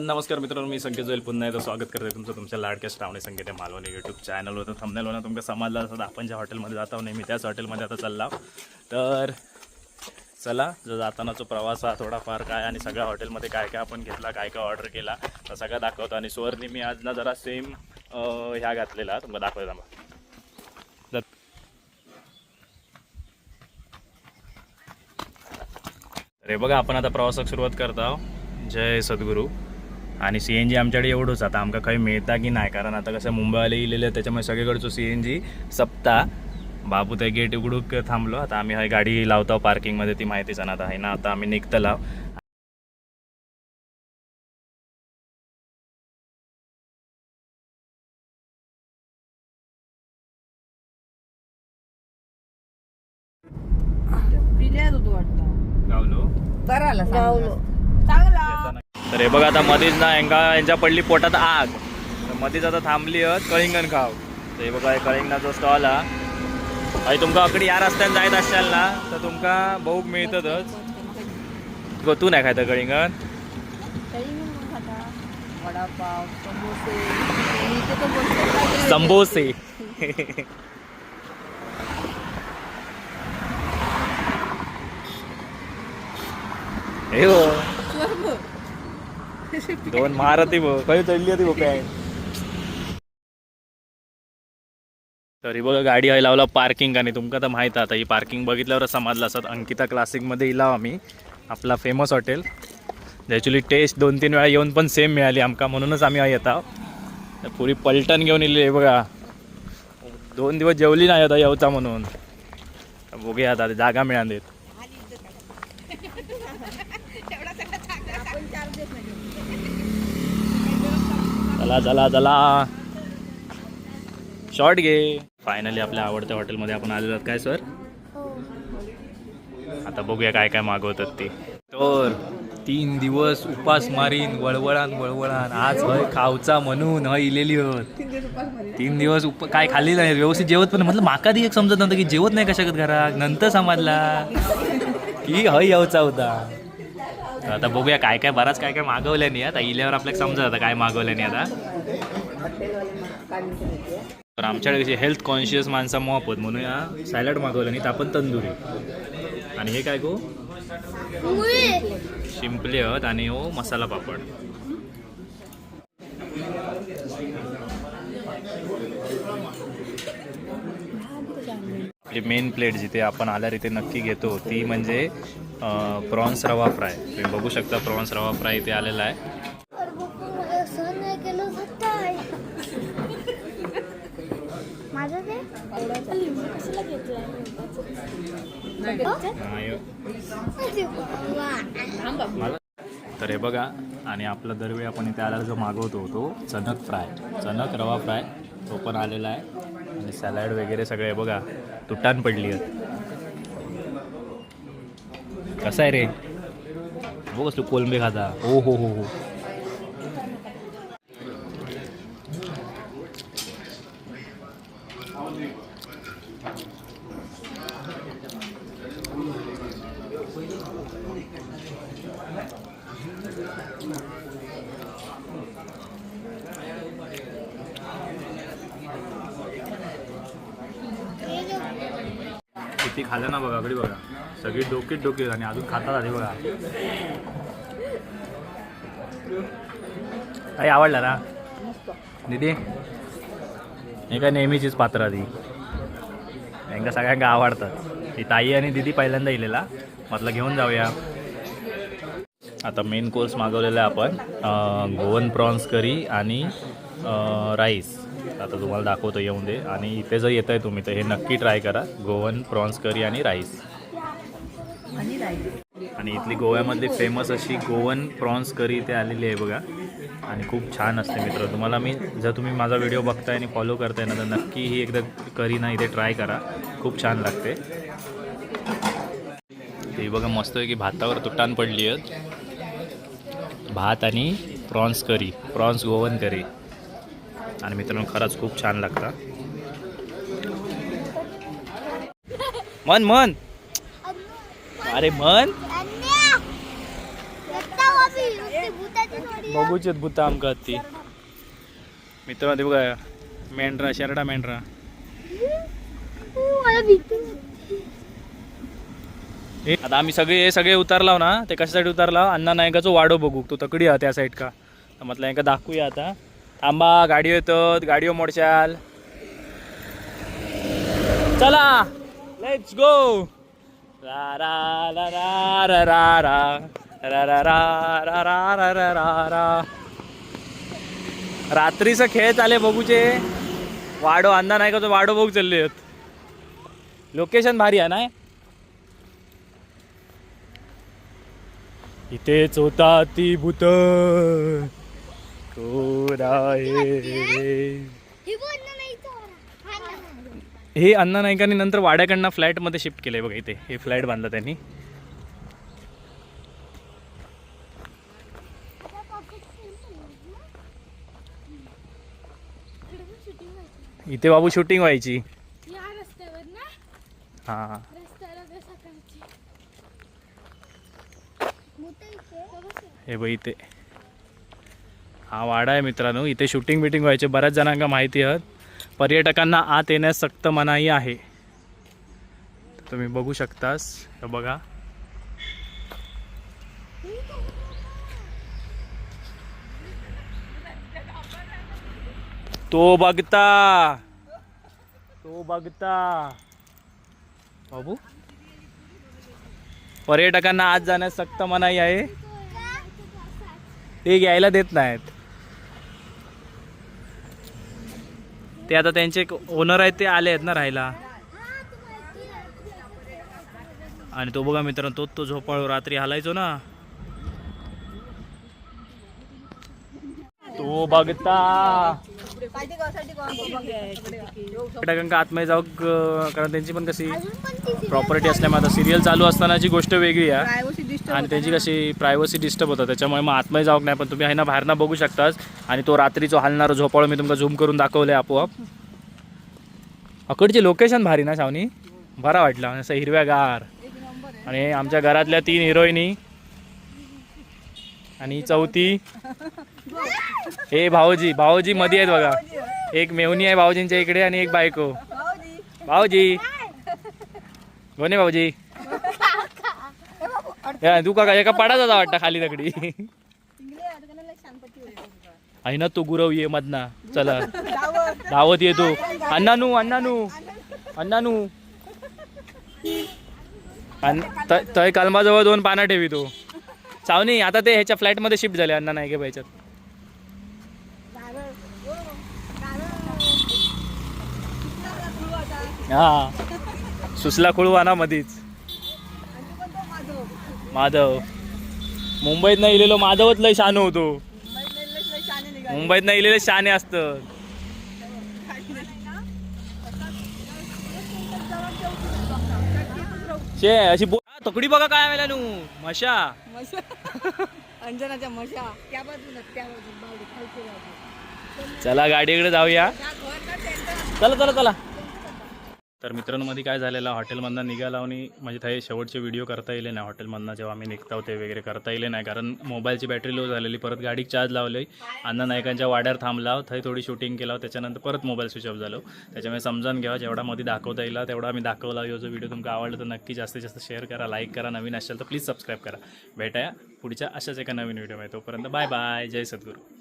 नमस्कार मित्रांनो, मी संकेत जोईल पुन्हा एकदा स्वागत करते तुमचं तुमच्या लाडक्या श्रावणी संकेत मालवणी यूट्यूब चॅनलवर. तर थंबनेलवर तुमका समजलं असं आपण ज्या हॉटेलमध्ये जातो नेहमी त्याच हॉटेलमध्ये आता चालला. तर चला, जो जातानाचा प्रवास हा थोडाफार काय आणि सगळ्या हॉटेलमध्ये काय काय आपण घेतला, काय काय ऑर्डर केला तर सगळं दाखवतो. आणि सुवर्णी मी आज ना जरा सेम ह्या घातलेला तुम्हाला दाखवतो. अरे बघा, आपण आता प्रवासाक सुरुवात करतो. जय सद्गुरू. आणि CNG आमच्याकडे एवढंच आता आमका काही मिळता की नाही, कारण आता कसं मुंबईला येलेलं आहे त्याच्यामुळे सगळीकडचं CNG सप्ता. बाबू त्या गेट उघडूक थांबलो. आता आम्ही हा गाडी लावतो पार्किंगमध्ये, ती माहितीच ना आता आहे ना. आता आम्ही निघतला. गावलो. तर हे बघा, आता मध्येच ना यांच्या पडली पोटात आग. मध्येच आता थांबली कळिंगण खाव. तर हे बघा, कळिंगणाचा स्टॉल हा. आणि तुमका अकडी या रस्त्याने जायत असाल ना तर तुमका बहुक मिळतच. तू नाही खायचं कळिंगण? समोसे. हे दोन महारथी काही चढली होती पॅन्ट. तरी बघा, गाडी आहे लावला पार्किंग. आणि तुमका तर माहित आता ही पार्किंग बघितल्यावर समजलं असत. अंकिता क्लासिकमध्ये इलाव आम्ही, आपला फेमस हॉटेल. ॲक्च्युली टेस्ट 2-3 वेळा येऊन पण सेम मिळाली आमका, म्हणूनच आम्ही येता. पुरी पलटण घेऊन येली. बघा, 2 दिवस जेवली नाही आता येवता म्हणून. बघूया आता जागा मिळालीत. चला चला चला, शॉर्ट घे. फायनली आपल्या आवडत्या हॉटेलमध्ये आपण आलेलो आहोत. काय सर, आता बघूया काय काय मागवतात ते. तर 3 दिवस उपास मारीन वळवळान आज हय खावचा म्हणून हय इलेली होत. 3 दिवस काय खाल्ली नाही, व्यवस्थित जेवत पण. म्हटलं माका ती एक समजत नव्हतं की जेवत नाही कशात घरात. नंतर समजला की हय यावचा होता. आता बघूया काय काय, बराच काय काय मागवल्या नाही. आता इल्यावर आपल्याला समजत आता काय मागवल्या नाही. आता तर आमच्याकडे कशी हेल्थ कॉन्शियस माणसा मोहपत म्हणून या सॅलड मागवलं नाही तर आपण तंदुरी. आणि हे काय गो, शिंपले आहेत. आणि हो मसाला पापड. आपली मेन प्लेट जिथे आपण आल्यावर इथे नक्की घेतो ती म्हणजे प्रॉन्स रवा फ्राय. तुम्ही बघू शकता प्रॉन्स रवा फ्राय इथे आलेला आहे. तर हे बघा, आणि आपला दरवेळी आपण इथे आल्यावर जो मागवतो तो चणक फ्राय, चणक रवा फ्राय, तो पण आलेला आहे. आणि सॅलड वगैरे सगळे बघा तुटान पडली आहेत. कसं आहे रे, बघ तू कोलंबी खाता. हो हो हो हो. किती खाल्लं ना बघा, अगदी बघा सगळी डोकीत आणि अजून खातात आधी बघा. काही आवडला ना दीदी? हे काय नेहमीचीच पात्र ती, यांना सगळ्यांना आवडतात. ती ताई आणि दीदी पहिल्यांदा इलेला, म्हटलं घेऊन जाऊया. आता मेन कोर्स मागवलेला आहे आपण, गोवन प्रॉन्स करी आणि राईस. आता तुम्हाला दाखवतो, येऊन दे. आणि इथे जर येत आहे तुम्ही तर हे नक्की ट्राय करा, गोवन प्रॉन्स करी आणि राईस. आणि इथली गोव्यामधली फेमस अशी गोवन प्रॉन्स करी इथे आलेली आहे बघा. आणि खूप छान असते मित्र. तुम्हाला मी, जर तुम्ही माझा व्हिडिओ बघताय आणि फॉलो करताय ना तर नक्की ही एकदा करी ना इथे ट्राय करा, खूप छान लागते. ते बघा मस्त आहे की भातावर तुटान पडली आहेत. भात आणि प्रॉन्स करी, प्रॉन्स गोवन करी. आणि मित्रांनो खरंच खूप छान लागतं. मन अरे मन बघूचेत भूता आमका ती मित्र ते बघा मेंढरा शेरडा मेंढरा आता आम्ही सगळे उतरलाव ना ते कशासाठी उतरला अण्णा नायकाचो वाडो बघू तो तकडी हा त्या साईड का म्हटलं यांका दाखवूया आता थांबा गाडी येतात गाडीवर मोडशाल चला लेट्स गो रा रा रा रा रा रा रा रा रा रा रा रा रा रा रा रात्रीचा खेळ चाले बघूचे वाडो अण्णा नायकाचो वाडो बघू चालले आहेत लोकेशन भारी आहे ना इथेच होता ती भूत हे अण्णा नायकांनी नंतर वाड्याकडनं फ्लॅटमध्ये शिफ्ट केलंय बघा इथे हे फ्लॅट बांधला त्यांनी इथे बाबू शूटिंग व्हायची हा हे बघ इथे हा वाडा आहे मित्रांनो इथे शूटिंग बिटिंग व्हायचे बऱ्याच जणांना माहिती आहे पर्यटकांना आत येण्यास सक्त मनाई आहे तुम्ही बघू शकतास हे बघा तो बघता बाबू पर्यटकांना आत जाण्यास सक्त मनाई आहे ते घ्यायला देत नाहीत ते आता त्यांचे ओनर आहेत ते आले आहेत ना राहायला आणि तो बघा मित्रांनो तो झोपाळू रात्री हलायचो ना तो बघता पर्यटकांका आतमध्ये जाऊ कारण त्यांची पण कशी प्रॉपर्टी असल्यामुळे आता सिरियल चालू असतानाची गोष्ट वेगळी आहे आणि त्यांची कशी प्रायव्हसी डिस्टर्ब होतं त्याच्यामुळे मग आतमध्ये जाऊ नाही पण तुम्ही आहे ना बाहेरनं बघू शकताच आणि तो रात्रीचो हलणारा झोपाळू मी तुमका झूम करून दाखवले आपोआप अकडचे लोकेशन भारी ना शावनी बरा वाटला असं हिरव्यागार आणि आमच्या घरातल्या 3 हिरोईनी आणि चौथी हे भाऊजी मध्ये आहेत बघा एक मेवणी आहे भाऊजींच्या इकडे आणि एक बायको भाऊजी कोणी भाऊजी तू का एका पडा जाता वाटतं खाली दगडी आहे ना तो गुरव ये मधना चला धावत येतो अण्णानू तय कलमाजवळ 2 पाना ठेवी तो सावनी आता ते ह्याच्या फ्लॅटमध्ये शिफ्ट झाले अण्णा नायके बाईच्यात हा सुसला खुळवा ना मधीच माधव मुंबईत नाही इलेलो माधवच लय शान होतो मुंबईत नाही इलेले शाने असतं शे अशी तकडी बघा काय वेळेला नू मशा अंजनाच्या मशा त्या बाजूला चला गाडीकडे जाऊया चला तर मित्रांमध्ये काय झालेलं हॉटेलमधनं निघाला आणि म्हणजे थंय शेवटचे व्हिडिओ करता येईल नाही हॉटेलमधनं जेव्हा आम्ही निघतो ते वगैरे करता येईल नाही कारण मोबाईलची बॅटरी लो झालेली परत गाडीत चार्ज लावली अण्णा नायकांच्या वाड्यावर थांबला थंय थोडी शूटिंग केला त्याच्यानंतर परत मोबाईल स्विच ऑफ झालो त्याच्यामुळे समजावून घ्यावा जेवढा मध्ये दाखवता येईल तेवढा आम्ही दाखवला जो व्हिडिओ तुमचा आवडला तर नक्की जास्तीत जास्त शेअर करा लाईक करा नवीन असेल तर प्लीज सबस्क्राईब करा भेटाया पुढच्या अशाच एका नवीन व्हिडिओमध्ये तोपर्यंत बाय बाय जय सद्गुरू